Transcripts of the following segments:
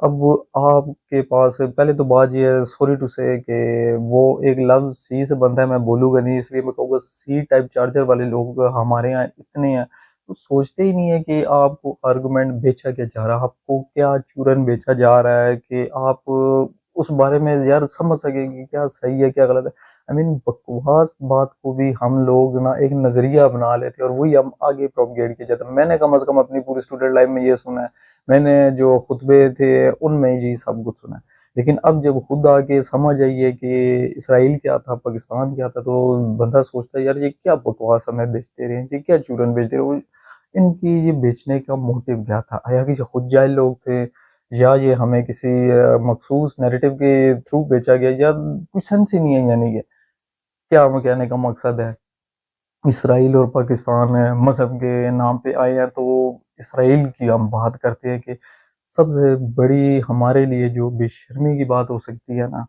اب آپ کے پاس پہلے تو بات یہ ہے، سوری ٹو سے، کہ وہ ایک لفظ سی سے بنتا ہے، میں بولوں گا نہیں، اس لیے میں کہوں گا سی ٹائپ چارجر والے لوگ ہمارے یہاں اتنے ہیں، تو سوچتے ہی نہیں ہے کہ آپ کو آرگومنٹ بیچا کیا جا رہا ہے، آپ کو کیا چورن بیچا جا رہا ہے، کہ آپ اس بارے میں یار سمجھ سکیں کہ کیا صحیح ہے کیا غلط ہے۔ بکواس بات کو بھی ہم لوگ نا ایک نظریہ بنا لیتے ہیں اور وہی ہم آگے پروپگیٹ کیا جاتا ہے۔ میں نے کم از کم اپنی پوری اسٹوڈنٹ لائف میں یہ سنا ہے، میں نے جو خطبے تھے ان میں جی سب کچھ سنا ہے، لیکن اب جب خود آ کے سمجھ آئیے کہ اسرائیل کیا تھا، پاکستان کیا تھا، تو بندہ سوچتا ہے یار یہ کیا بکواس ہمیں بیچتے رہے ہیں، یہ کیا چورن بیچتے رہے، ان کی یہ بیچنے کا موٹیو کیا تھا؟ یا کہ خود جاہل لوگ تھے، یا یہ ہمیں کسی مخصوص نیریٹو کے تھرو بیچا گیا، یا کچھ سینس ہی نہیں ہے، یعنی کہ کیا ہمیں کہنے کا مقصد ہے؟ اسرائیل اور پاکستان مذہب کے نام پہ آئے ہیں، تو اسرائیل کی ہم بات کرتے ہیں کہ سب سے بڑی ہمارے لیے جو بے شرمی کی بات ہو سکتی ہے نا،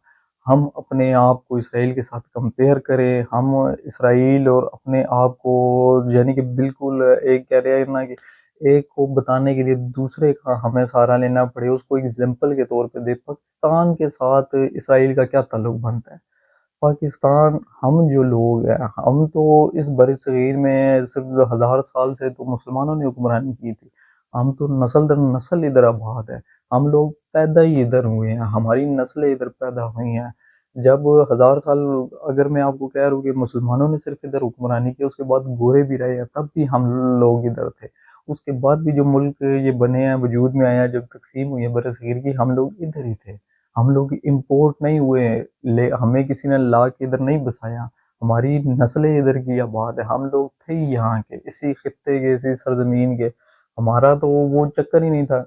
ہم اپنے آپ کو اسرائیل کے ساتھ کمپیئر کریں، ہم اسرائیل اور اپنے آپ کو یعنی کہ بالکل ایک کہہ رہے ہیں نا کہ ایک کو بتانے کے لیے دوسرے کا ہمیں سہارا لینا پڑے، اس کو ایگزامپل کے طور پہ دے۔ پاکستان کے ساتھ اسرائیل کا کیا تعلق بنتا ہے؟ پاکستان، ہم جو لوگ ہیں، ہم تو اس بر صغیر میں صرف 1000 سال سے تو مسلمانوں نے حکمرانی کی تھی، ہم تو نسل در نسل ادھر آباد ہے، ہم لوگ پیدا ہی ادھر ہوئے ہیں، ہماری نسلیں ادھر پیدا ہوئی ہیں۔ جب 1000 سال، اگر میں آپ کو کہہ رہا ہوں کہ مسلمانوں نے صرف ادھر حکمرانی کی، اس کے بعد گورے بھی رہے ہیں، تب بھی ہم لوگ ادھر تھے، اس کے بعد بھی جو ملک یہ بنے ہیں، وجود میں آئے ہیں، جب تقسیم ہوئی ہے بر صغیر کی، ہم لوگ ادھر ہی تھے، ہم لوگ امپورٹ نہیں ہوئے، ہمیں کسی نے لا کے ادھر نہیں بسایا، ہماری نسلیں ادھر کی آباد ہے، ہم لوگ تھے ہی یہاں کے، اسی خطے کے، اسی سرزمین کے، ہمارا تو وہ چکر ہی نہیں تھا۔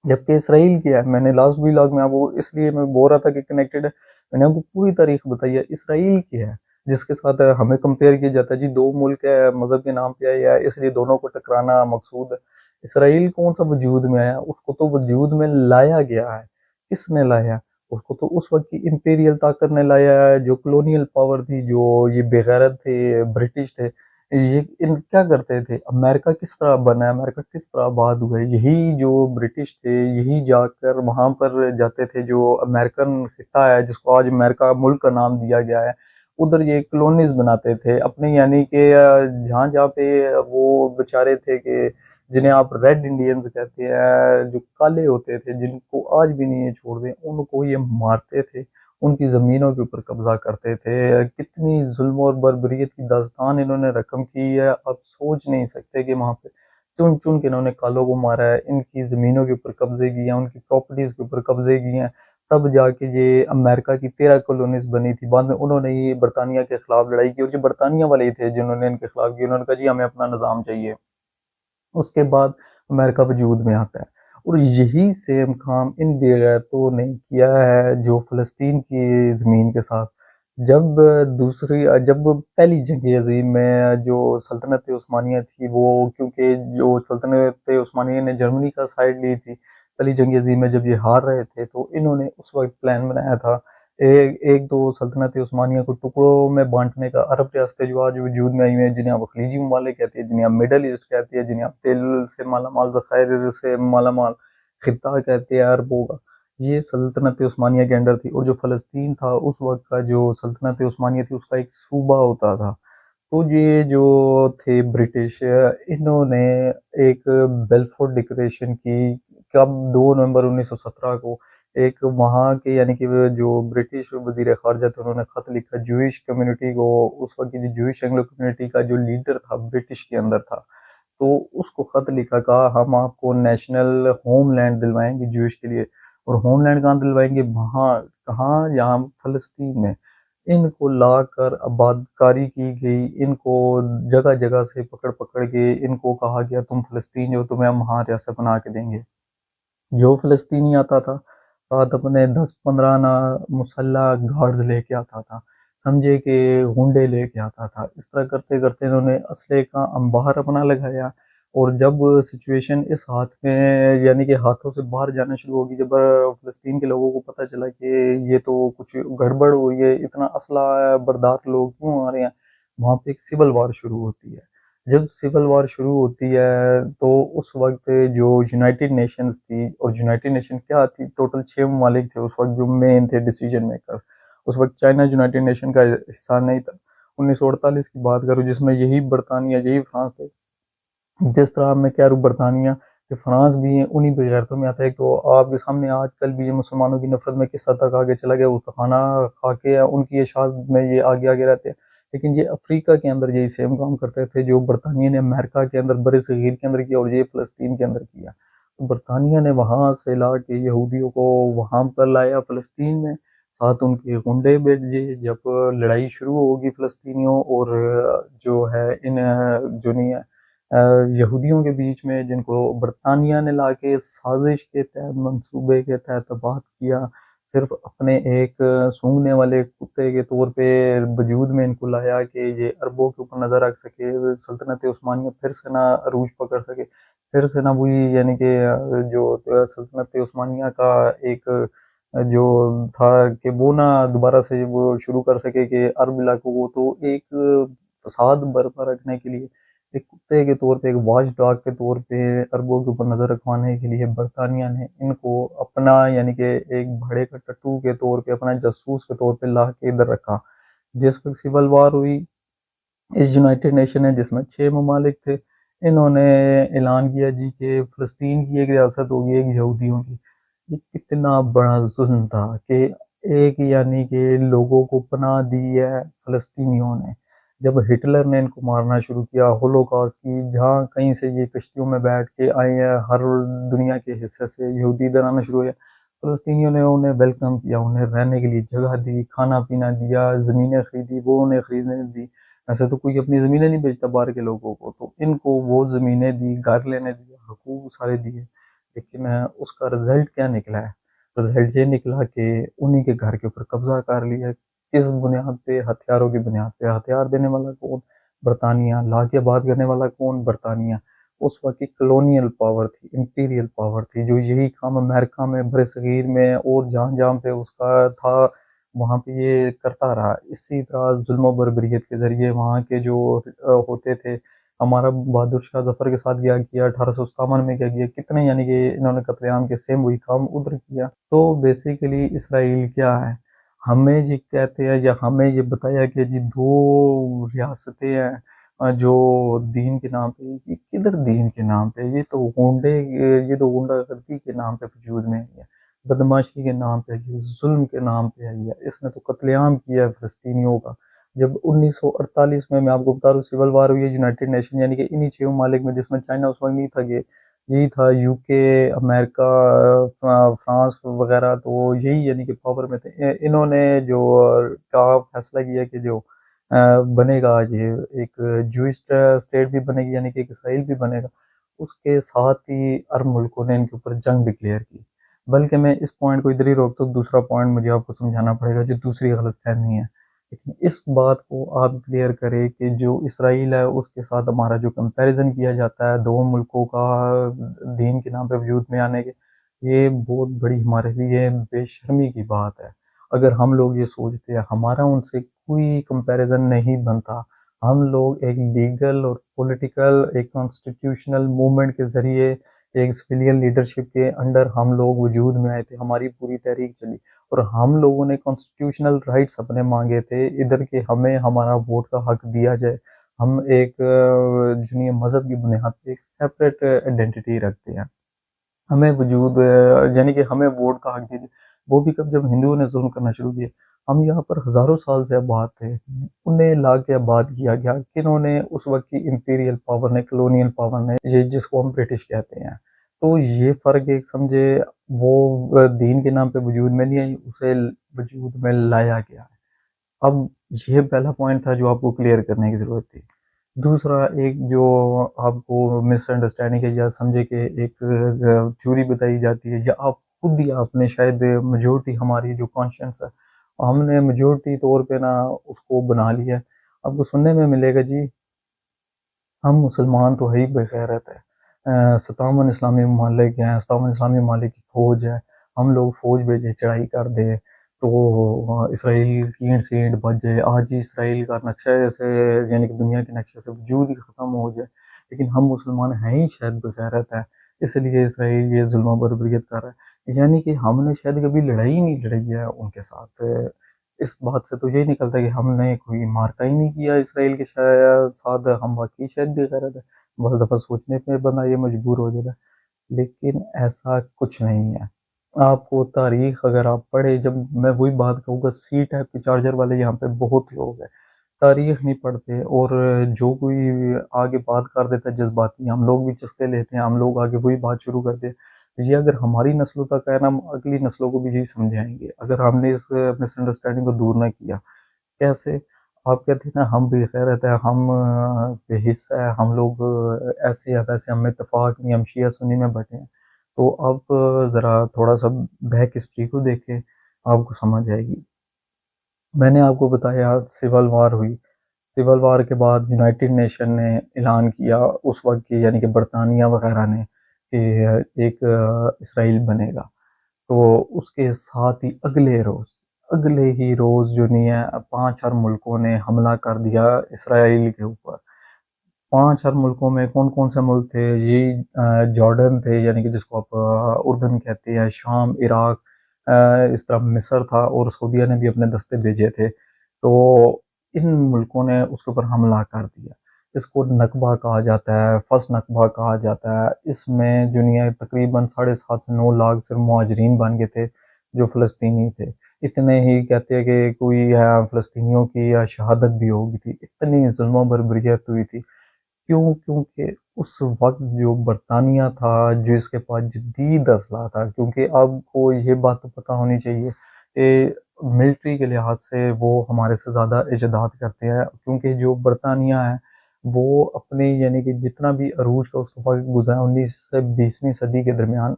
جبکہ اسرائیل کیا ہے، میں نے لاسٹ ویلاگ میں آپ کو اس لیے میں بول رہا تھا کہ کنیکٹڈ ہے، میں نے آپ کو پوری تاریخ بتائی ہے، اسرائیل کیا ہے جس کے ساتھ ہمیں کمپیئر کیا جاتا ہے، جی دو ملک ہے، مذہب کے نام پہ آیا ہے، اس لیے دونوں کو ٹکرانا مقصود ہے۔ اسرائیل کون سا وجود میں آیا؟ اس کو تو وجود میں لایا گیا ہے، کس نے لایا؟ اس کو تو اس وقت کی امپیریل طاقت نے لایا ہے، جو کلونیل پاور تھی، جو یہ بغیرت تھے، برٹش تھے، یہ ان کیا کرتے تھے؟ امریکہ کس طرح بنا ہے، امریکہ کس طرح آباد ہوئے؟ یہی جو برٹش تھے، یہی جا کر وہاں پر جاتے تھے، جو امریکن خطہ ہے جس کو آج امریکہ ملک کا نام دیا گیا ہے، ادھر یہ کلونیز بناتے تھے اپنے، یعنی کہ جہاں جہاں پہ وہ بیچارے تھے کہ جنہیں آپ ریڈ انڈینز کہتے ہیں، جو کالے ہوتے تھے، جن کو آج بھی نہیں چھوڑ دیں، ان کو یہ مارتے تھے، ان کی زمینوں کے اوپر قبضہ کرتے تھے۔ کتنی ظلم اور بربریت کی داستان انہوں نے رقم کی ہے، آپ سوچ نہیں سکتے کہ وہاں پہ چن چن کے انہوں نے کالوں کو مارا ہے، ان کی زمینوں کے اوپر قبضے کیے ہیں، ان کی پراپرٹیز کے اوپر قبضے کیے ہیں، تب جا کے یہ امریکہ کی 13 کالونیز بنی تھی۔ بعد میں انہوں نے ہی برطانیہ کے خلاف لڑائی کی، اور جو برطانیہ والے ہی تھے جنہوں نے ان کے خلاف کی، انہوں نے کہا جی ہمیں اپنا نظام چاہیے، اس کے بعد امریکہ وجود میں آتا ہے۔ اور یہی سیم کام ان بے غیرتوں نے کیا ہے جو فلسطین کی زمین کے ساتھ، جب جب پہلی جنگ عظیم میں جو سلطنت عثمانیہ تھی، وہ کیونکہ جو سلطنت عثمانیہ نے جرمنی کا سائڈ لی تھی، پہلی جنگ عظیم میں جب یہ ہار رہے تھے، تو انہوں نے اس وقت پلان بنایا تھا ایک دو سلطنت عثمانیہ کو ٹکڑوں میں بانٹنے کا۔ عرب ریاستیں جو آج وجود میں آئی ہوئی ہیں، جنہیں آپ خلیجی ممالک کہتے ہیں، جنہیں آپ مڈل ایسٹ کہتے ہیں، جنہیں آپ تیل سے مالا مال، ذخائر سے مالا مال خطہ کہتے ہیں عربوں کا، یہ سلطنت عثمانیہ کے انڈر تھی۔ اور جو فلسطین تھا اس وقت کا، جو سلطنت عثمانیہ تھی، اس کا ایک صوبہ ہوتا تھا۔ تو یہ جو تھے برٹش، انہوں نے ایک بیلفور ڈکلیریشن کی، کب 2 نومبر 1917 کو، ایک وہاں کے یعنی کہ جو برٹش وزیر خارجہ تھے، انہوں نے خط لکھا جوئش کمیونٹی کو، اس وقت کی جو جوئش اینگلو کمیونٹی کا جو لیڈر تھا برٹش کے اندر تھا، تو اس کو خط لکھا، کہا ہم آپ کو نیشنل ہوم لینڈ دلوائیں گے جوئش کے لیے، اور ہوم لینڈ کہاں دلوائیں گے؟ وہاں کہاں؟ یہاں فلسطین میں۔ ان کو لا کر آباد کاری کی گئی، ان کو جگہ جگہ سے پکڑ پکڑ کے ان کو کہا گیا تم فلسطین جو، تمہیں ہم وہاں ریاست بنا کے دیں گے۔ جو فلسطینی آتا تھا ساتھ اپنے 10 15 مسلح گارڈز لے کے آتا تھا، سمجھے کہ گنڈے لے کے آتا تھا، اس طرح کرتے کرتے انہوں نے اسلحے کا انبار اپنا لگایا۔ اور جب سچویشن اس ہاتھ میں یعنی کہ ہاتھوں سے باہر جانا شروع ہوگی، جب فلسطین کے لوگوں کو پتہ چلا کہ یہ تو کچھ گڑبڑ ہوئی ہے، اتنا اسلحہ بردار لوگ کیوں آ رہے ہیں، وہاں پہ ایک سول وار شروع ہوتی ہے۔ جب سول وار شروع ہوتی ہے تو اس وقت جو یونائٹڈ نیشنز تھی، اور یونائٹڈ نیشن کیا تھی، ٹوٹل 6 ممالک تھے اس وقت جو مین تھے ڈیسیجن میکر. اس وقت چائنا یونائٹڈ نیشن کا حصہ نہیں تھا. 1948 کی بات کروں جس میں یہی برطانیہ یہی فرانس تھے. جس طرح میں کہہ رہا ہوں برطانیہ کہ فرانس بھی انہی بغیرتوں میں آتا ہے. تو آپ کے سامنے آج کل بھی یہ مسلمانوں کی نفرت میں کس حد تک آگے چلا گیا، وہ کھانا کھا کے ان کی اشاعت میں یہ آگے آگے رہتے ہیں. لیکن یہ افریقہ کے اندر یہی سیم کام کرتے تھے جو برطانیہ نے امریکہ کے اندر بر صغیر کے اندر کیا، اور یہ فلسطین کے اندر کیا. تو برطانیہ نے وہاں سے لا کے یہودیوں کو وہاں پر لایا فلسطین میں، ساتھ ان کے گنڈے بھیجے. جب لڑائی شروع ہوگی فلسطینیوں اور جو ہے ان جو نہیں ہے یہودیوں کے بیچ میں، جن کو برطانیہ نے لا کے سازش کے تحت منصوبے کے تحت آباد کیا، صرف اپنے ایک سونگھنے والے کتے کے طور پہ وجود میں ان کو لایا کہ یہ عربوں کے اوپر نظر رکھ سکے، سلطنت عثمانیہ پھر سے نہ عروج پکڑ سکے، پھر سے نہ وہی یعنی کہ جو سلطنت عثمانیہ کا ایک جو تھا کہ وہ نہ دوبارہ سے وہ شروع کر سکے کہ عرب علاقوں کو. تو ایک فساد برپا رکھنے کے لیے ایک کتے کے طور پہ، ایک واچ ڈاگ کے طور پہ عربوں کے اوپر نظر رکھوانے کے لیے برطانیہ نے ان کو اپنا یعنی کہ ایک بھاڑے کا ٹٹو کے طور پہ، اپنا جاسوس کے طور پہ لا کے ادھر رکھا. جس وقت سول وار ہوئی، اس یونائٹڈ نیشن ہے جس میں 6 ممالک تھے، انہوں نے اعلان کیا جی کہ فلسطین کی ایک ریاست ہوگی ایک یہودیوں کی. یہ کتنا بڑا ظلم تھا کہ ایک یعنی کہ لوگوں کو پناہ دی ہے فلسطینیوں نے. جب ہٹلر نے ان کو مارنا شروع کیا، ہولوکاسٹ کی، جہاں کہیں سے یہ کشتیوں میں بیٹھ کے آئے ہیں ہر دنیا کے حصے سے یہودی ادھر آنا شروع ہوئے، فلسطینیوں نے انہیں ویلکم کیا، انہیں رہنے کے لیے جگہ دی، کھانا پینا دیا، زمینیں خریدی، وہ انہیں خریدنے دی. ایسے تو کوئی اپنی زمینیں نہیں بیچتا باہر کے لوگوں کو، تو ان کو وہ زمینیں دی، گھر لینے دیا، حقوق سارے دیے. لیکن اس کا رزلٹ کیا نکلا ہے؟ رزلٹ یہ نکلا کہ انہی کے گھر کے اوپر قبضہ کر لیا. کس بنیاد پہ؟ ہتھیاروں کی بنیاد پہ. ہتھیار دینے والا کون؟ برطانیہ. لا کے آباد کرنے والا کون؟ برطانیہ. اس وقت کی کلونیل پاور تھی، امپیریل پاور تھی، جو یہی کام امریکہ میں، بر صغیر میں اور جہاں جہاں پہ اس کا تھا وہاں پہ یہ کرتا رہا. اسی طرح ظلم و بربریت کے ذریعے وہاں کے جو ہوتے تھے، ہمارا بہادر شاہ ظفر کے ساتھ کیا 1857 میں کیا کیا، کتنے یعنی کہ انہوں نے قتل عام کے سیم وہی کام ادھر کیا. تو بیسیکلی اسرائیل کیا ہے؟ ہمیں یہ کہتے ہیں یا ہمیں یہ بتایا کہ جی 2 ریاستیں ہیں جو دین کے نام پہ. یہ کدھر دین کے نام پہ؟ یہ تو غنڈہ گردی کے نام پہ وجود میں ہے، بدماشی کے نام پہ ہے، ظلم کے نام پہ ہے. اس نے تو قتل عام کیا ہے فلسطینیوں کا. جب 1948 میں آپ کو بتا رہا ہوں سول وار ہوئی ہے، یونائٹڈ نیشن یعنی کہ انہی 6 ممالک میں، جس میں چائنا اس وقت نہیں تھا، یہی تھا یو کے، امریکہ، فرانس وغیرہ، تو یہی یعنی کہ پاور میں تھے. انہوں نے جو کا فیصلہ کیا کہ جو بنے گا یہ ایک جوئش اسٹیٹ بھی بنے گی، یعنی کہ ایک اسرائیل بھی بنے گا. اس کے ساتھ ہی عرب ملکوں نے ان کے اوپر جنگ ڈکلیئر کی. بلکہ میں اس پوائنٹ کو ادھر ہی روکتا ہوں، دوسرا پوائنٹ مجھے آپ کو سمجھانا پڑے گا جو دوسری غلط فہمی ہے. لیکن اس بات کو آپ کلیئر کریں کہ جو اسرائیل ہے اس کے ساتھ ہمارا جو کمپیریزن کیا جاتا ہے 2 ملکوں کا دین کے نام پہ وجود میں آنے کے، یہ بہت بڑی ہمارے لیے بے شرمی کی بات ہے. اگر ہم لوگ یہ سوچتے ہیں ہمارا ان سے کوئی کمپیریزن نہیں بنتا، ہم لوگ ایک لیگل اور پولیٹیکل ایک کانسٹیٹیوشنل موومنٹ کے ذریعے ایک سویلین لیڈرشپ کے انڈر ہم لوگ وجود میں آئے تھے، ہماری پوری تحریک چلی، اور ہم لوگوں نے کانسٹیٹیوشنل رائٹس اپنے مانگے تھے ادھر کے، ہمیں ہمارا ووٹ کا حق دیا جائے. ہم ایک جنہیں مذہب کی بنیاد پہ ایک سیپریٹ آئیڈینٹی رکھتے ہیں، ہمیں وجود یعنی کہ ہمیں ووٹ کا حق دیجیے. وہ بھی کب؟ جب ہندوؤں نے ظلم کرنا شروع کیا. ہم یہاں پر ہزاروں سال سے آباد تھے، انہیں لا کے آباد کیا گیا. کنہوں نے؟ اس وقت کی امپیریل پاور نے، کلونیل پاور نے، یہ جس کو ہم برٹش کہتے ہیں. تو یہ فرق ایک سمجھے، وہ دین کے نام پہ وجود میں نہیں آئی، اسے وجود میں لایا گیا ہے. اب یہ پہلا پوائنٹ تھا جو آپ کو کلیئر کرنے کی ضرورت تھی. دوسرا ایک جو آپ کو مس انڈرسٹینڈنگ ہے یا سمجھے کہ ایک تھیوری بتائی جاتی ہے، یا آپ خود ہی آپ نے شاید میجورٹی ہماری جو کانشنس ہے ہم نے میجورٹی طور پہ نا اس کو بنا لیا ہے. آپ کو سننے میں ملے گا جی ہم مسلمان تو ہے ہی بغیرت ہے، 57 اسلامی ممالک ہیں، 57 اسلامی ممالک کی فوج ہے، ہم لوگ فوج بھیجے چڑھائی کر دیں. تو اسرائیل کی اینٹ سے اینٹ بچ جائے، آج ہی اسرائیل کا نقشہ ایسے یعنی کہ دنیا کے نقشے سے وجود ہی ختم ہو جائے، لیکن ہم مسلمان ہیں ہی شاید بغیرت ہے، اس لیے اسرائیل یہ ظلم و بربریت کر رہا ہے، یعنی کہ ہم نے شاید کبھی لڑائی نہیں لڑی ہے ان کے ساتھ۔ اس بات سے تو یہی نکلتا ہے کہ ہم نے کوئی مارکا ہی نہیں کیا اسرائیل کے ساتھ، ہم واقعی شاید بغیرت ہے، بس دفعہ سوچنے پہ بندہ یہ مجبور ہو جاتا ہے، لیکن ایسا کچھ نہیں ہے۔ آپ کو تاریخ اگر آپ پڑھے، جب میں وہی بات کہوں گا، سی ٹائپ کے چارجر والے یہاں پہ بہت لوگ ہیں، تاریخ نہیں پڑھتے، اور جو کوئی آگے بات کر دیتا ہے جذباتی، ہم لوگ بھی چسکے لیتے ہیں، ہم لوگ آگے وہی بات شروع کرتے ہیں۔ یہ اگر ہماری نسلوں تک ہے نا، ہم اگلی نسلوں کو بھی یہی سمجھائیں گے اگر ہم نے اس مس انڈرسٹینڈنگ کو دور نہ کیا۔ کیسے؟ آپ کہتے ہیں نا ہم بے غیرت ہے، ہم بے حس ہے، ہم لوگ ایسے ہیں ویسے، ہم میں اتفاق نہیں، ہم شیعہ سنی میں بٹے ہیں، تو آپ ذرا تھوڑا سا بیک ہسٹری کو دیکھیں، آپ کو سمجھ آئے گی۔ میں نے آپ کو بتایا سول وار ہوئی، سول وار کے بعد یونائٹڈ نیشن نے اعلان کیا اس وقت کی، یعنی کہ برطانیہ وغیرہ نے، کہ ایک اسرائیل بنے گا، تو اس کے ساتھ ہی اگلے ہی روز جو نہیں ہے، 5 ملکوں نے حملہ کر دیا اسرائیل کے اوپر۔ 5 ملکوں میں کون کون سے ملک تھے؟ یہ جارڈن تھے، یعنی کہ جس کو آپ اردن کہتے ہیں، شام، عراق، اس طرح مصر تھا، اور سعودیہ نے بھی اپنے دستے بھیجے تھے، تو ان ملکوں نے اس کے اوپر حملہ کر دیا۔ اس کو نکبہ کہا جاتا ہے، فرسٹ نکبہ کہا جاتا ہے۔ اس میں دنیا تقریباً 7.5 سے 9 لاکھ صرف مہاجرین بن گئے تھے جو فلسطینی تھے۔ اتنے ہی کہتے ہیں کہ کوئی فلسطینیوں کی شہادت بھی ہوگی تھی، اتنی ظلم و بربریت ہوئی تھی۔ کیوں؟ کیونکہ اس وقت جو برطانیہ تھا، جو اس کے پاس جدید اسلحہ تھا، کیونکہ آپ کو یہ بات تو پتہ ہونی چاہیے کہ ملٹری کے لحاظ سے وہ ہمارے سے زیادہ اجداد کرتے ہیں، کیونکہ جو برطانیہ ہے وہ اپنے یعنی کہ جتنا بھی عروج کا اس کا وقت گزرا 19 سے 20ویں صدی کے درمیان،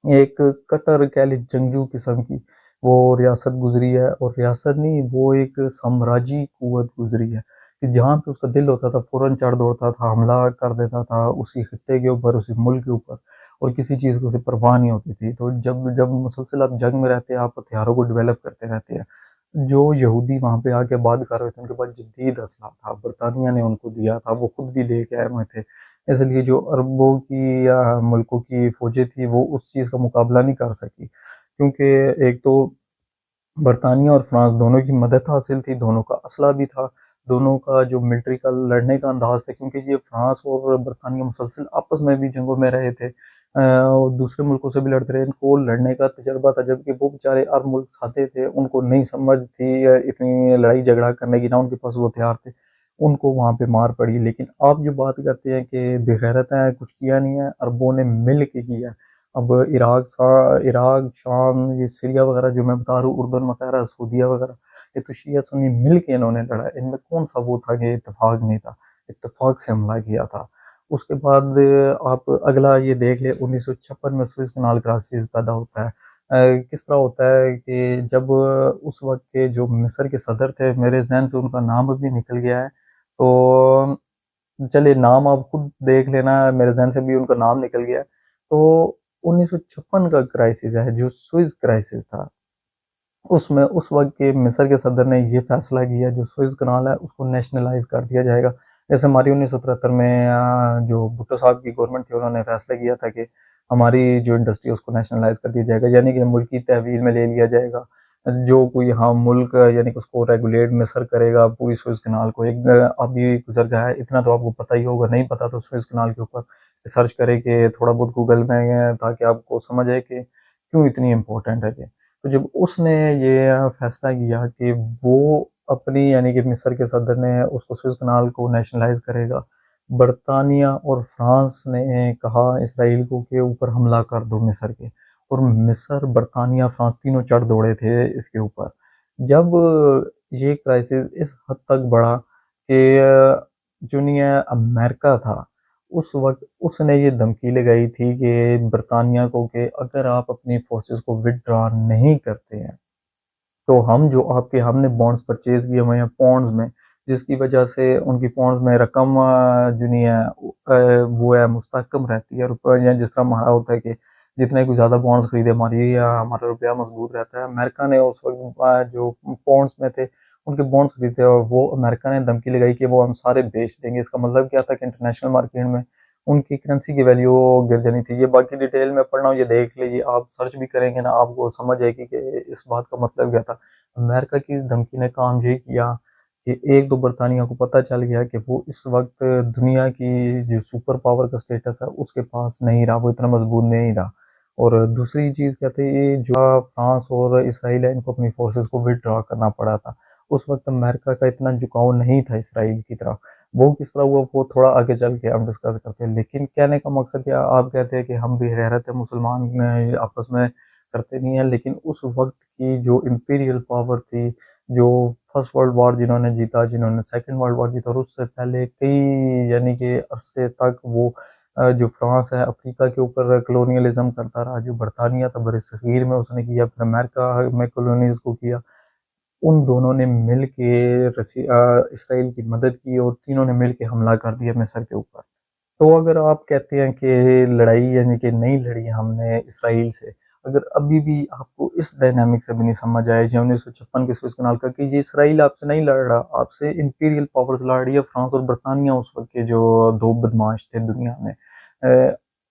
ایک کٹر کہہ لی جنگجو قسم کی وہ ریاست گزری ہے، اور ریاست نہیں، وہ ایک سامراجی قوت گزری ہے کہ جہاں پہ اس کا دل ہوتا تھا فوراً چڑھ دوڑتا تھا، حملہ کر دیتا تھا اسی خطے کے اوپر، اسی ملک کے اوپر، اور کسی چیز کو اسے پرواہ نہیں ہوتی تھی۔ تو جب مسلسل آپ جنگ میں رہتے ہیں، آپ ہتھیاروں کو ڈیولپ کرتے رہتے ہیں۔ جو یہودی وہاں پہ آ کے آباد کر رہے تھے، ان کے پاس جدید اسلحہ تھا، برطانیہ نے ان کو دیا تھا، وہ خود بھی لے کے آئے ہوئے تھے، اس لیے جو عربوں کی یا ملکوں کی فوجیں تھی وہ اس چیز کا مقابلہ نہیں کر سکی، کیونکہ ایک تو برطانیہ اور فرانس دونوں کی مدد حاصل تھی، دونوں کا اسلحہ بھی تھا، دونوں کا جو ملٹری کا لڑنے کا انداز تھا، کیونکہ یہ فرانس اور برطانیہ مسلسل آپس میں بھی جنگوں میں رہے تھے، اور دوسرے ملکوں سے بھی لڑتے رہے، ان کو لڑنے کا تجربہ تھا، جبکہ وہ بیچارے عرب ملک ساتھ تھے، ان کو نہیں سمجھ تھی اتنی لڑائی جھگڑا کرنے کی، نہ ان کے پاس وہ ہتھیار تھے، ان کو وہاں پہ مار پڑی۔ لیکن آپ جو بات کرتے ہیں کہ بغیرت ہے، کچھ کیا نہیں ہے، عربوں نے مل کے کیا ہے۔ اب عراق، شام، یہ سیریا وغیرہ جو میں بتا رہا ہوں، اردن وغیرہ، سعودیہ وغیرہ، یہ تو شیعہ سنی مل کے انہوں نے لڑا، ان میں کون سا وہ تھا کہ اتفاق نہیں تھا، اتفاق سے حملہ کیا تھا۔ اس کے بعد آپ اگلا یہ دیکھ لیں، 1956 میں سوئس کینال کرائسس پیدا ہوتا ہے۔ کس طرح ہوتا ہے کہ جب اس وقت کے جو مصر کے صدر تھے، میرے ذہن سے ان کا نام ابھی نکل گیا ہے، تو چلیے نام آپ خود دیکھ لینا، میرے ذہن سے بھی ان کا نام نکل گیا ہے۔ تو 1956 کا کرائسس ہے جو سوئس کرائسس تھا، اس میں اس وقت کے مصر کے صدر نے یہ فیصلہ کیا جو سوئس کنال ہے اس کو نیشنلائز کر دیا جائے گا۔ جیسے ہماری 1973 میں جو بھٹو صاحب کی گورنمنٹ تھی، انہوں نے فیصلہ کیا تھا کہ ہماری جو انڈسٹری اس کو نیشنلائز کر دیا جائے گا، یعنی کہ ملکی تحویل میں لے لیا جائے گا، جو کوئی ہاں ملک یعنی کہ اس کو ریگولیٹ مصر کرے گا پوری سوئس کنال کو۔ ایک ابھی گزر گیا ہے، اتنا تو آپ کو پتہ ہی ہوگا، نہیں پتہ تو سوئس کنال کے اوپر سرچ کرے کہ تھوڑا بہت گوگل میں، تاکہ آپ کو سمجھ آئے کہ کیوں اتنی امپورٹنٹ ہے یہ۔ تو جب اس نے یہ فیصلہ کیا کہ وہ اپنی یعنی کہ مصر کے صدر نے اس کو سوئس کنال کو نیشنلائز کرے گا، برطانیہ اور فرانس نے کہا اسرائیل کو کہ اوپر حملہ کر دو مصر کے، اور مصر، برطانیہ، فرانس تینوں چڑھ دوڑے تھے اس کے اوپر۔ جب یہ کرائسس اس حد تک بڑھا کہ جو نہیں ہے امریکہ تھا، اس وقت اس نے یہ دھمکی لگائی تھی کہ برطانیہ کو کہ اگر آپ اپنی فورسز کو ودرا نہیں کرتے ہیں تو ہم جو آپ کے ہم نے بانڈز پرچیز کیے ہوئے ہیں پاؤنڈز میں، جس کی وجہ سے ان کی پاؤنڈز میں رقم جو نہیں ہے وہ ہے مستحکم رہتی ہے، روپے یا جس طرح ہمارا ہوتا ہے کہ جتنے کو زیادہ بانڈز خریدے ہمارا روپیہ مضبوط رہتا ہے۔ امریکہ نے اس وقت جو پونڈز میں تھے ان کے بانڈز خریدے، اور وہ امریکہ نے دھمکی لگائی کہ وہ ہم سارے بیچ دیں گے۔ اس کا مطلب کیا تھا کہ انٹرنیشنل مارکیٹ میں ان کی کرنسی کی ویلیو گر جانی تھی۔ یہ باقی ڈیٹیل میں پڑھنا ہو یہ دیکھ لیجیے، آپ سرچ بھی کریں گے نا آپ کو سمجھ آئے گی کہ اس بات کا مطلب کیا تھا۔ امریکہ کی اس دھمکی نے کام یہ کیا کہ ایک تو برطانیہ کو پتہ چل گیا کہ وہ اس وقت دنیا کی جو سپر پاور کا سٹیٹس ہے اس کے پاس نہیں رہا، وہ اتنا مضبوط نہیں رہا۔ اور دوسری چیز کیا تھی، یہ جو فرانس اور اسرائیل ہے ان کو اپنی فورسز کو وڈرا کرنا پڑا تھا۔ اس وقت امریکہ کا اتنا جھکاؤ نہیں تھا اسرائیل کی طرف۔ وہ کس طرح ہوا وہ تھوڑا آگے چل کے ہم ڈسکس کرتے ہیں، لیکن کہنے کا مقصد کیا، آپ کہتے ہیں کہ ہم بھی غیرت ہے مسلمان آپس میں کرتے نہیں ہیں، لیکن اس وقت کی جو امپیریل پاور تھی، جو فرسٹ ورلڈ وار جنہوں نے جیتا، جنہوں نے سیکنڈ ورلڈ وار جیتا، اور اس سے پہلے کئی یعنی کہ عرصے تک وہ جو فرانس ہے افریقہ کے اوپر کلونیلزم کرتا رہا، جو برطانیہ تھا بر صغیر میں اس نے کیا، پھر امریکہ میں کلونیز کو کیا، ان دونوں نے مل کے اسرائیل کی مدد کی اور تینوں نے مل کے حملہ کر دیا مصر کے اوپر۔ تو اگر آپ کہتے ہیں کہ لڑائی یعنی کہ نہیں لڑی ہم نے اسرائیل سے، اگر ابھی بھی آپ کو اس ڈائنامک سے بھی نہیں سمجھ آئے جو 1956 کے سوئس کنال کا، کہ یہ اسرائیل آپ سے نہیں لڑ رہا، آپ سے امپیریل پاورز لڑ رہی ہے، فرانس اور برطانیہ اس وقت کے جو دو بدماش تھے دنیا میں،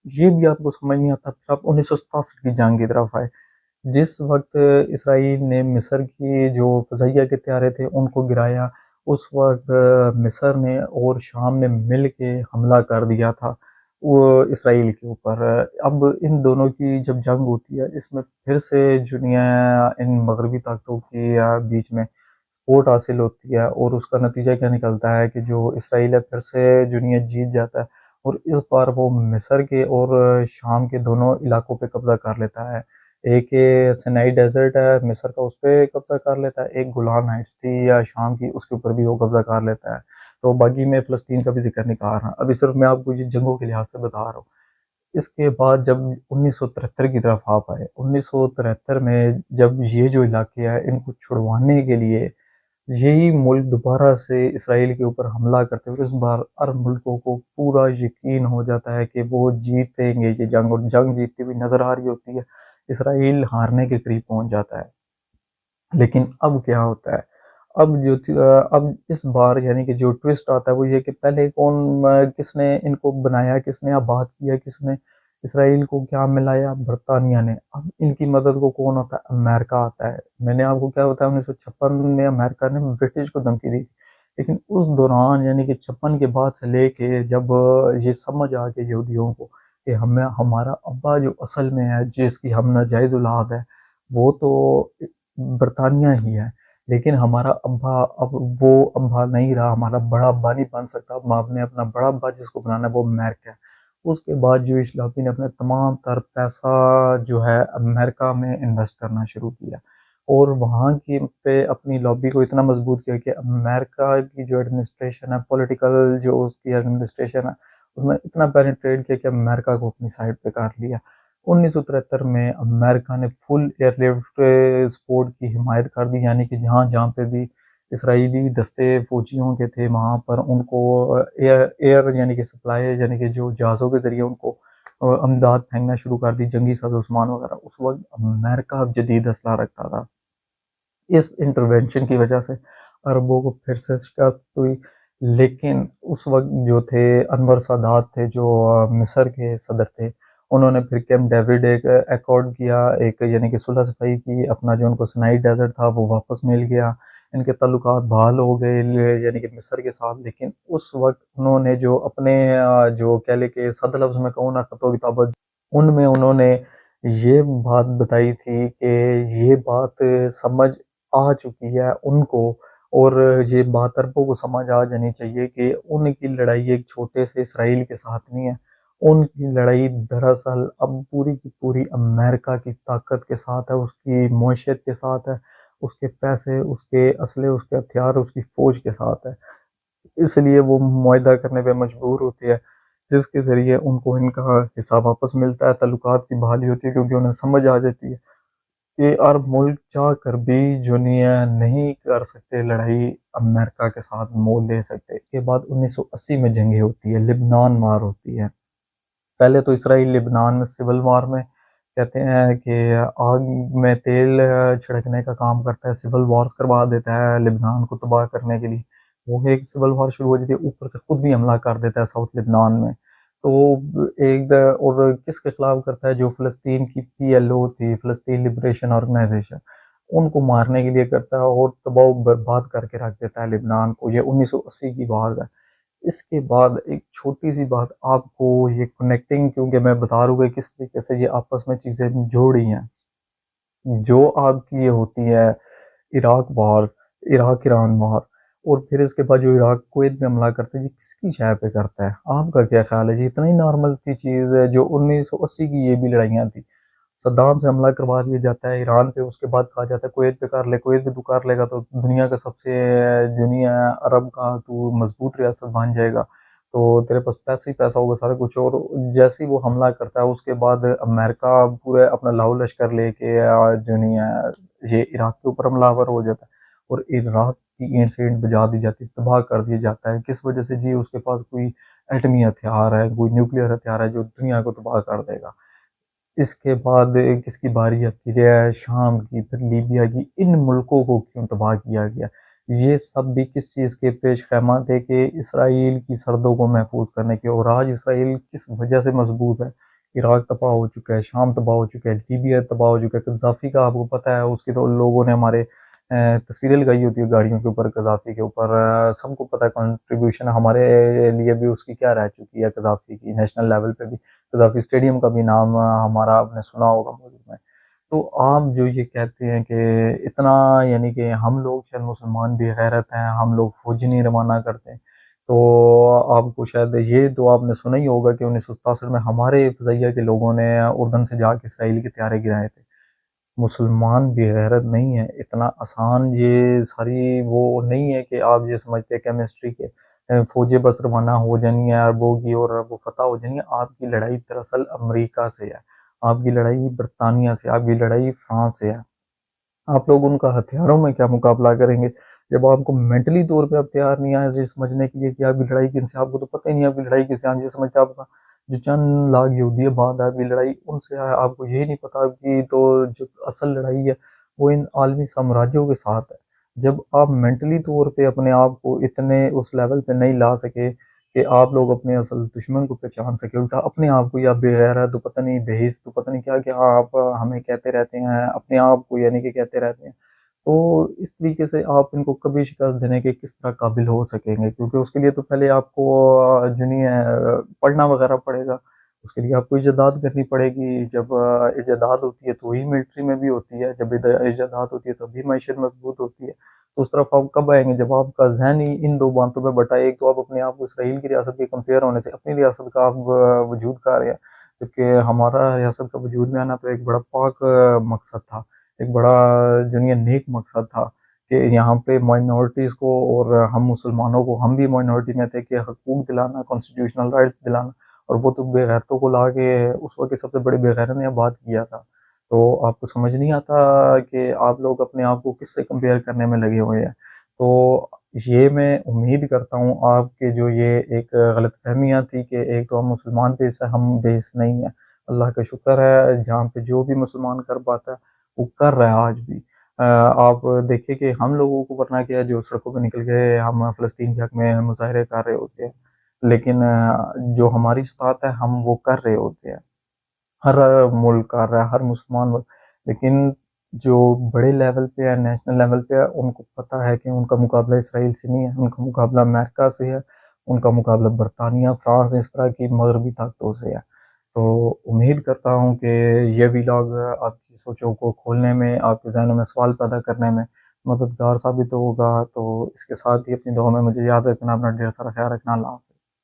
یہ بھی آپ کو سمجھ نہیں آتا۔ پھر آپ 1967 کی جنگ کی طرف آئے، جس وقت اسرائیل نے مصر کی جو فضائیہ کے طیارے تھے ان کو گرایا، اس وقت مصر نے اور شام نے مل کے حملہ کر دیا تھا وہ اسرائیل کے اوپر۔ اب ان دونوں کی جب جنگ ہوتی ہے، اس میں پھر سے دنیا ان مغربی طاقتوں کے بیچ میں سپورٹ حاصل ہوتی ہے، اور اس کا نتیجہ کیا نکلتا ہے کہ جو اسرائیل ہے پھر سے دنیا جیت جاتا ہے، اور اس بار وہ مصر کے اور شام کے دونوں علاقوں پہ قبضہ کر لیتا ہے۔ ایک سینائی ڈیزرٹ ہے مصر کا، اس پہ قبضہ کر لیتا ہے، ایک گولان ہائٹس تھی یا شام کی، اس کے اوپر بھی وہ قبضہ کر لیتا ہے۔ تو باقی میں فلسطین کا بھی ذکر نہیں کر رہا، ابھی صرف میں آپ کو یہ جنگوں کے لحاظ سے بتا رہا ہوں۔ اس کے بعد جب 1973 کی طرف آپ آئے، 1973 میں جب یہ جو علاقے ہیں ان کو چھڑوانے کے لیے یہی ملک دوبارہ سے اسرائیل کے اوپر حملہ کرتے ہوئے، اس بار عرب ملکوں کو پورا یقین ہو جاتا ہے کہ وہ جیتیں گے یہ جنگ، اور جنگ جیتتی ہوئی نظر آ رہی ہوتی ہے، اسرائیل ہارنے کے قریب پہنچ جاتا ہے۔ لیکن اب کیا ہوتا ہے، اب اس بار یعنی کہ جو ٹوسٹ آتا ہے وہ یہ کہ پہلے کس نے ان کو بنایا، کس نے آباد کیا، کس نے اسرائیل کو کیا ملایا، برطانیہ نے۔ اب ان کی مدد کو کون ہوتا ہے، امریکہ آتا ہے۔ میں نے آپ کو کیا بتایا، 1956 میں امریکہ نے برٹش کو دھمکی دی، لیکن اس دوران یعنی کہ 56 کے بعد سے لے کے جب یہ سمجھ آ گئی یہودیوں کو کہ ہمارا ابا جو اصل میں ہے، جس کی ہم ناجائز اولاد ہے، وہ تو برطانیہ ہی ہے، لیکن ہمارا ابا اب وہ ابا نہیں رہا، ہمارا بڑا ابا نہیں بن سکتا، اب آپ نے اپنا بڑا ابا جس کو بنانا ہے وہ امریکہ ہے۔ اس کے بعد جوئش لابی نے اپنے تمام تر پیسہ جو ہے امریکہ میں انویسٹ کرنا شروع کیا، اور وہاں کی پہ اپنی لابی کو اتنا مضبوط کیا کہ امریکہ کی جو ایڈمنسٹریشن ہے، پولیٹیکل جو اس کی ایڈمنسٹریشن ہے، اس میں اتنا پینیٹریٹ کیا کہ امریکہ کو اپنی سائڈ پہ کر لیا۔ 1973 میں امریکہ نے فل ایئر لفٹ سپورٹ کی حمایت کر دی، یعنی کہ جہاں جہاں پہ بھی اسرائیلی دستے فوجیوں کے تھے وہاں پر ان کو ایئر یعنی کہ سپلائی یعنی کہ جو جہازوں کے ذریعے ان کو امداد پھینکنا شروع کر دی، جنگی سازوسامان وغیرہ۔ اس وقت امریکہ جدید اسلحہ رکھتا تھا، اس انٹروینشن کی وجہ سے عربوں کو پھر سے شکست ہوئی۔ لیکن اس وقت جو تھے انور سادات تھے جو مصر کے صدر تھے، انہوں نے پھر کیمپ ڈیوڈ ایک ایکارڈ کیا، ایک یعنی کہ صلح صفائی کی، اپنا جو ان کو سنائی ڈیزرٹ تھا وہ واپس مل گیا، ان کے تعلقات بحال ہو گئے یعنی کہ مصر کے ساتھ۔ لیکن اس وقت انہوں نے جو اپنے جو کہہ لے کہ صد لفظ میں کہوں نا خط و کتابت، ان میں انہوں نے یہ بات بتائی تھی کہ یہ بات سمجھ آ چکی ہے ان کو، اور یہ بات عربوں کو سمجھ آ جانی چاہیے کہ ان کی لڑائی ایک چھوٹے سے اسرائیل کے ساتھ نہیں ہے، ان کی لڑائی دراصل اب پوری کی پوری امریکہ کی طاقت کے ساتھ ہے، اس کی معیشت کے ساتھ ہے، اس کے پیسے، اس کے اسلحے، اس کے ہتھیار، اس کی فوج کے ساتھ ہے۔ اس لیے وہ معاہدہ کرنے پہ مجبور ہوتی ہے، جس کے ذریعے ان کو ان کا حصہ واپس ملتا ہے، تعلقات کی بحالی ہوتی ہے، کیونکہ انہیں سمجھ آ جاتی ہے کہ عرب ملک چاہ کر بھی جو نہیں کر سکتے لڑائی امریکہ کے ساتھ مول لے سکتے۔ اس کے بعد 1980 میں جنگیں ہوتی ہے، لبنان وار ہوتی ہے۔ پہلے تو اسرائیل لبنان میں سول وار میں کہتے ہیں کہ آگ میں تیل چھڑکنے کا کام کرتا ہے، سول وارز کروا دیتا ہے لبنان کو تباہ کرنے کے لیے. وہ ایک سول وار شروع ہو جاتی ہے، اوپر سے خود بھی حملہ کر دیتا ہے ساؤتھ لبنان میں. تو اور کس کے خلاف کرتا ہے؟ جو فلسطین کی PLO تھی، فلسطین لبریشن آرگنائزیشن، ان کو مارنے کے لیے کرتا ہے اور تباہ و برباد کر کے رکھ دیتا ہے لبنان کو. یہ 1980 کی بات ہے. اس کے بعد ایک چھوٹی سی بات آپ کو یہ کنیکٹنگ، کیونکہ میں بتا رہا ہوں کہ کس طریقے سے یہ آپس میں چیزیں جوڑی ہیں. جو آپ کی یہ ہوتی ہے عراق وار، عراق ایران وار، اور پھر اس کے بعد جو عراق کویت میں حملہ کرتا ہے، یہ کس کی شے پہ کرتا ہے؟ آپ کا کیا خیال ہے جی؟ اتنا ہی نارمل سی چیز ہے. جو 1980 کی یہ بھی لڑائیاں تھیں، صدام سے حملہ کروا دیا جاتا ہے ایران پہ، اس کے بعد کہا جاتا ہے کویت پہ کر لے، کویت پہ تو کر لے گا تو دنیا کا سب سے، دنیا عرب کا تو مضبوط ریاست بن جائے گا، تو تیرے پاس پیسہ ہی پیسہ ہوگا سارا کچھ. اور جیسے ہی وہ حملہ کرتا ہے، اس کے بعد امریکہ پورے اپنا لاؤ لشکر لے کے جو نہیں ہے یہ عراق کے اوپر حملہ آور ہو جاتا ہے، اور عراق کی اینٹ سے اینٹ بجا دی جاتی ہے، تباہ کر دیا جاتا ہے. کس وجہ سے جی؟ اس کے پاس کوئی ایٹمی ہتھیار ہے، کوئی نیوکلیئر ہتھیار ہے جو دنیا کو تباہ کر دے گا. اس کے بعد کس کی باری آتی ہے؟ شام کی، پھر لیبیا کی. ان ملکوں کو کیوں تباہ کیا گیا؟ یہ سب بھی کس چیز کے پیش خیمہ تھے؟ کہ اسرائیل کی سرحدوں کو محفوظ کرنے کے. اور آج اسرائیل کس وجہ سے مضبوط ہے؟ عراق تباہ ہو چکا ہے، شام تباہ ہو چکا ہے، لیبیا تباہ ہو چکا ہے. قذافی کا آپ کو پتہ ہے، اس کی تو لوگوں نے ہمارے تصویریں لگائی ہوتی ہے گاڑیوں کے اوپر، قذافی کے اوپر. سب کو پتہ ہے کنٹریبیوشن ہمارے لیے بھی اس کی کیا رہ چکی ہے قذافی کی. نیشنل لیول پہ بھی قذافی اسٹیڈیم کا بھی نام ہمارا آپ نے سنا ہوگا موضوع میں. تو آپ جو یہ کہتے ہیں کہ اتنا، یعنی کہ ہم لوگ شاید مسلمان بھی غیرت ہیں، ہم لوگ فوجی نہیں روانہ کرتے، تو آپ کو شاید یہ تو آپ نے سنا ہی ہوگا کہ 1967 میں ہمارے فضائیہ کے لوگوں نے اردن سے جا کے اسرائیل کے طیارے گرائے تھے. مسلمان بے غیرت نہیں ہے. اتنا آسان یہ ساری وہ نہیں ہے کہ آپ یہ سمجھتے ہیں کیمسٹری کے فوجیں بس روانہ ہو جانی ہے عربوں کی اور وہ فتح ہو جانی ہے. آپ کی لڑائی دراصل امریکہ سے ہے، آپ کی لڑائی برطانیہ سے، آپ کی لڑائی فرانس سے ہے. آپ لوگ ان کا ہتھیاروں میں کیا مقابلہ کریں گے جب آپ کو مینٹلی طور پہ آپ تیار نہیں آئے یہ سمجھنے کے لیے کہ آپ کی لڑائی کن سے؟ آپ کو تو پتہ ہی نہیں آپ کی لڑائی کس سے. آپ یہ سمجھتے آپ کا جو چند لاکھ یہودی بعد آپ کی لڑائی ان سے ہے. آپ کو یہی نہیں پتا کہ تو جو اصل لڑائی ہے وہ ان عالمی سامراجیوں کے ساتھ ہے. جب آپ مینٹلی طور پہ اپنے آپ کو اتنے اس لیول پہ نہیں لا سکے کہ آپ لوگ اپنے اصل دشمن کو پہچان سکے، الٹا اپنے آپ کو یا بے غیرت ہے تو پتہ نہیں بےحس تو پتہ نہیں کیا کیا آپ ہمیں کہتے رہتے ہیں اپنے آپ کو، یعنی کہ کہتے رہتے ہیں. تو اس طریقے سے آپ ان کو کبھی شکست دینے کے کس طرح قابل ہو سکیں گے؟ کیونکہ اس کے لیے تو پہلے آپ کو جو نہیں ہے پڑھنا وغیرہ پڑے گا، اس کے لیے آپ کو ایجادات کرنی پڑے گی. جب ایجادات ہوتی ہے تو ہی ملٹری میں بھی ہوتی ہے، جب ایجادات ہوتی ہے تبھی معیشت مضبوط ہوتی ہے. تو اس طرف آپ کب آئیں گے؟ جب آپ کا ذہن ہی ان دو باتوں میں بٹا ہے. ایک تو آپ اپنے آپ کو اسرائیل کی ریاست کے کمپیئر ہونے سے اپنی ریاست کا آپ وجود کا رہے ہیں، کیونکہ ہمارا ریاست کا وجود میں آنا تو ایک بڑا پاک مقصد تھا، ایک بڑا جنیا نیک مقصد تھا کہ یہاں پہ مائنورٹیز کو اور ہم مسلمانوں کو، ہم بھی مائنورٹی میں تھے، کہ حقوق دلانا، کانسٹیٹیوشنل رائٹس دلانا. اور وہ تو بے غیرتوں کو لا کے اس وقت سب سے بڑے بے غیرت نے بات کیا تھا. تو آپ کو سمجھ نہیں آتا کہ آپ لوگ اپنے آپ کو کس سے کمپیئر کرنے میں لگے ہوئے ہیں. تو یہ میں امید کرتا ہوں آپ کے جو یہ ایک غلط فہمیاں تھی کہ ایک تو ہم مسلمان پہ سے ہم بیس نہیں ہیں. اللہ کا شکر ہے جہاں پہ جو بھی مسلمان کر پاتا ہے وہ کر رہا ہے آج بھی. آپ دیکھیں کہ ہم لوگوں کو ورنہ کیا، جو سڑکوں پہ نکل گئے ہم فلسطین کے حق میں مظاہرے کر رہے ہوتے ہیں، لیکن جو ہماری استطاعت ہے ہم وہ کر رہے ہوتے ہیں. ہر ملک کر رہا ہے، ہر مسلمان ملک. لیکن جو بڑے لیول پہ ہے، نیشنل لیول پہ ہے، ان کو پتہ ہے کہ ان کا مقابلہ اسرائیل سے نہیں ہے، ان کا مقابلہ امریکہ سے ہے، ان کا مقابلہ برطانیہ، فرانس، اس طرح کی مغربی طاقتوں سے ہے. تو امید کرتا ہوں کہ یہ ویلاگ آپ کی سوچوں کو کھولنے میں، آپ کے ذہنوں میں سوال پیدا کرنے میں مددگار ثابت ہوگا. تو اس کے ساتھ ہی اپنی دعا میں مجھے یاد رکھنا، اپنا ڈھیر سارا خیال رکھنا. اللہ حافظ.